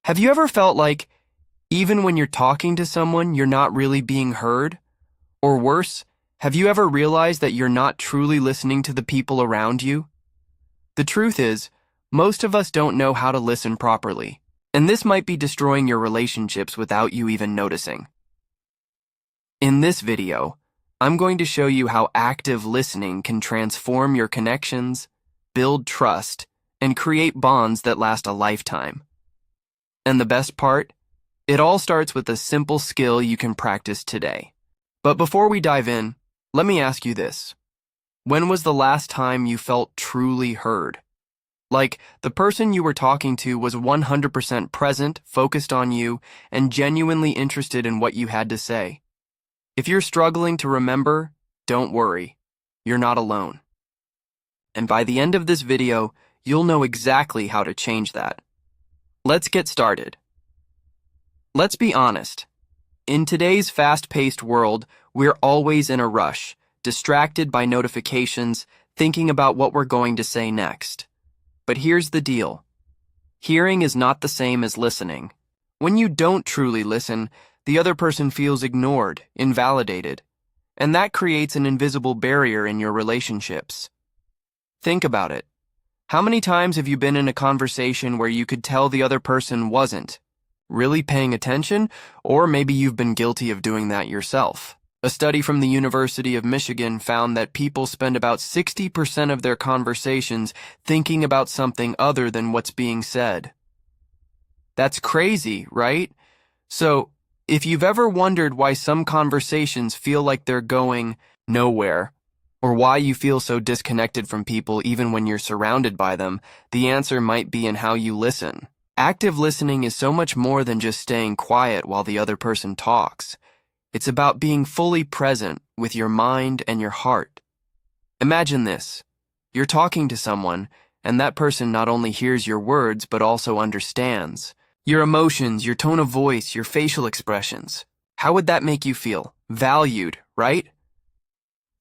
Have you ever felt like, even when you're talking to someone, you're not really being heard? Or worse, have you ever realized that you're not truly listening to the people around you? The truth is, most of us don't know how to listen properly, and this might be destroying your relationships without you even noticing. In this video, I'm going to show you how active listening can transform your connections, build trust, and create bonds that last a lifetime. And the best part? It all starts with a simple skill you can practice today. But before we dive in, let me ask you this. When was the last time you felt truly heard? Like, the person you were talking to was 100% present, focused on you, and genuinely interested in what you had to say. If you're struggling to remember, don't worry. You're not alone. And by the end of this video, you'll know exactly how to change that. Let's get started. Let's be honest. In today's fast-paced world, we're always in a rush, distracted by notifications, thinking about what we're going to say next. But here's the deal. Hearing is not the same as listening. When you don't truly listen, the other person feels ignored, invalidated, and that creates an invisible barrier in your relationships. Think about it. How many times have you been in a conversation where you could tell the other person wasn't really paying attention, or maybe you've been guilty of doing that yourself? A study from the University of Michigan found that people spend about 60% of their conversations thinking about something other than what's being said. That's crazy, right? So, if you've ever wondered why some conversations feel like they're going nowhere, or why you feel so disconnected from people even when you're surrounded by them, the answer might be in how you listen. Active listening is so much more than just staying quiet while the other person talks. It's about being fully present with your mind and your heart. Imagine this. You're talking to someone, and that person not only hears your words but also understands your emotions, your tone of voice, your facial expressions. How would that make you feel? Valued, right?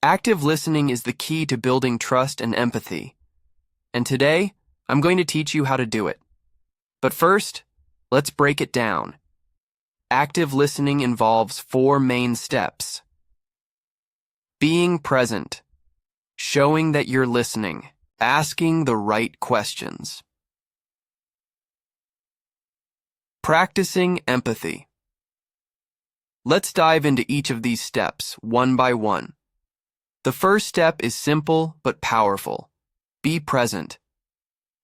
Active listening is the key to building trust and empathy. And today, I'm going to teach you how to do it. But first, let's break it down. Active listening involves 4 main steps. Being present. Showing that you're listening. Asking the right questions. Practicing empathy. Let's dive into each of these steps, one by one. The first step is simple but powerful. Be present.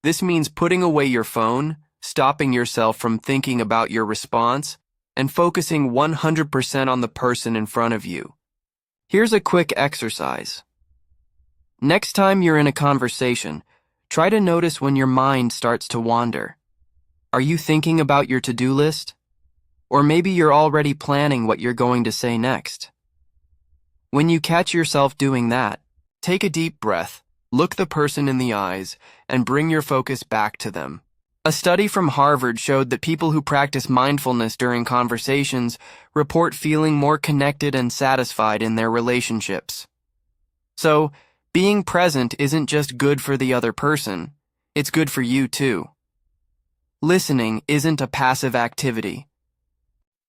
This means putting away your phone, stopping yourself from thinking about your response, and focusing 100% on the person in front of you. Here's a quick exercise. Next time you're in a conversation, try to notice when your mind starts to wander. Are you thinking about your to-do list? Or maybe you're already planning what you're going to say next. When you catch yourself doing that, take a deep breath, look the person in the eyes, and bring your focus back to them. A study from Harvard showed that people who practice mindfulness during conversations report feeling more connected and satisfied in their relationships. So, being present isn't just good for the other person, it's good for you too. Listening isn't a passive activity.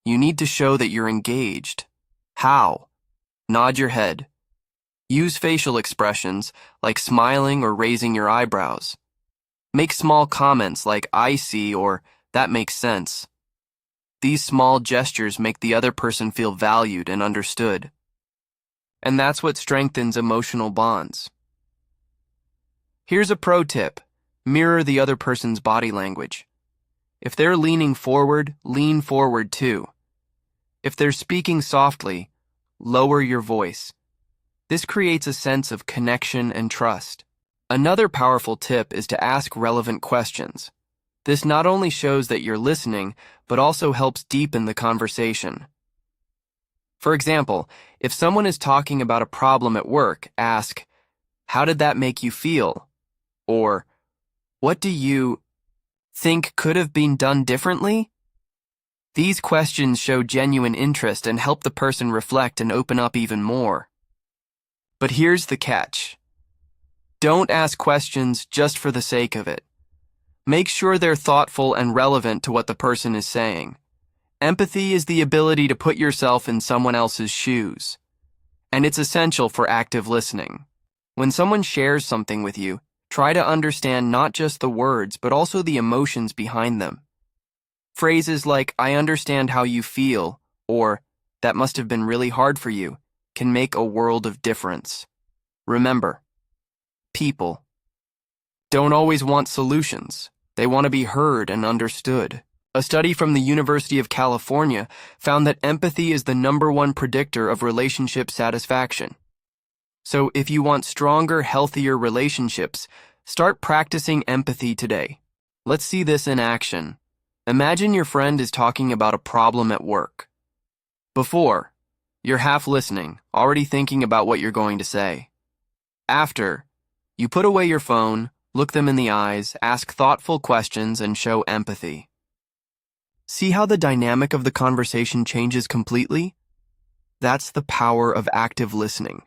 You need to show that you're engaged. How? Nod your head. Use facial expressions like smiling or raising your eyebrows. Make small comments like "I see" or "that makes sense." These small gestures make the other person feel valued and understood. And that's what strengthens emotional bonds. Here's a pro tip. Mirror the other person's body language. If they're leaning forward, lean forward too. If they're speaking softly, lower your voice. This creates a sense of connection and trust. Another powerful tip is to ask relevant questions. This not only shows that you're listening, but also helps deepen the conversation. For example, if someone is talking about a problem at work, ask, "How did that make you feel?" Or, "What do you think could have been done differently?" These questions show genuine interest and help the person reflect and open up even more. But here's the catch. Don't ask questions just for the sake of it. Make sure they're thoughtful and relevant to what the person is saying. Empathy is the ability to put yourself in someone else's shoes, and it's essential for active listening. When someone shares something with you, try to understand not just the words, but also the emotions behind them. Phrases like, "I understand how you feel," or "that must have been really hard for you," can make a world of difference. Remember, people don't always want solutions. They want to be heard and understood. A study from the University of California found that empathy is the #1 predictor of relationship satisfaction. So if you want stronger, healthier relationships, start practicing empathy today. Let's see this in action. Imagine your friend is talking about a problem at work. Before, you're half listening, already thinking about what you're going to say. After, you put away your phone, look them in the eyes, ask thoughtful questions, and show empathy. See how the dynamic of the conversation changes completely? That's the power of active listening.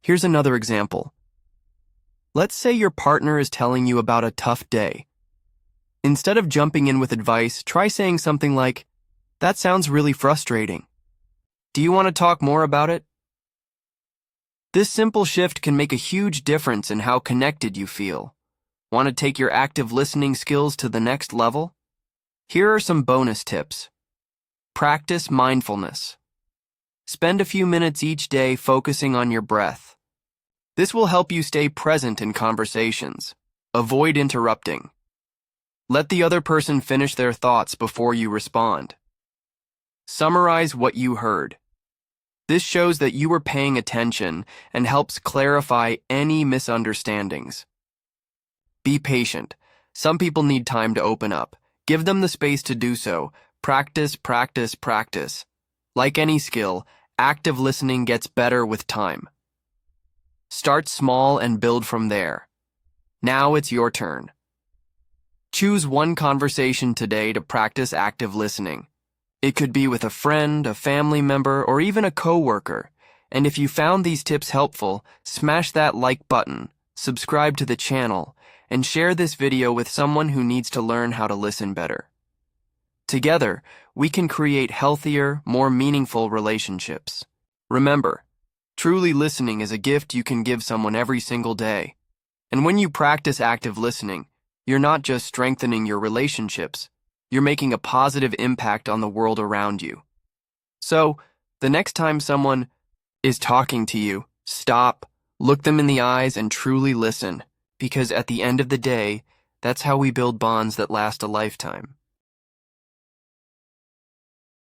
Here's another example. Let's say your partner is telling you about a tough day. Instead of jumping in with advice, try saying something like, "That sounds really frustrating. Do you want to talk more about it?" This simple shift can make a huge difference in how connected you feel. Want to take your active listening skills to the next level? Here are some bonus tips. Practice mindfulness. Spend a few minutes each day focusing on your breath. This will help you stay present in conversations. Avoid interrupting. Let the other person finish their thoughts before you respond. Summarize what you heard. This shows that you were paying attention and helps clarify any misunderstandings. Be patient. Some people need time to open up. Give them the space to do so. Practice, practice, practice. Like any skill, active listening gets better with time. Start small and build from there. Now it's your turn. Choose one conversation today to practice active listening. It could be with a friend, a family member, or even a coworker. And if you found these tips helpful, smash that like button, subscribe to the channel, and share this video with someone who needs to learn how to listen better. Together, we can create healthier, more meaningful relationships. Remember, truly listening is a gift you can give someone every single day. And when you practice active listening, you're not just strengthening your relationships, you're making a positive impact on the world around you. So, the next time someone is talking to you, stop, look them in the eyes, and truly listen, because at the end of the day, that's how we build bonds that last a lifetime.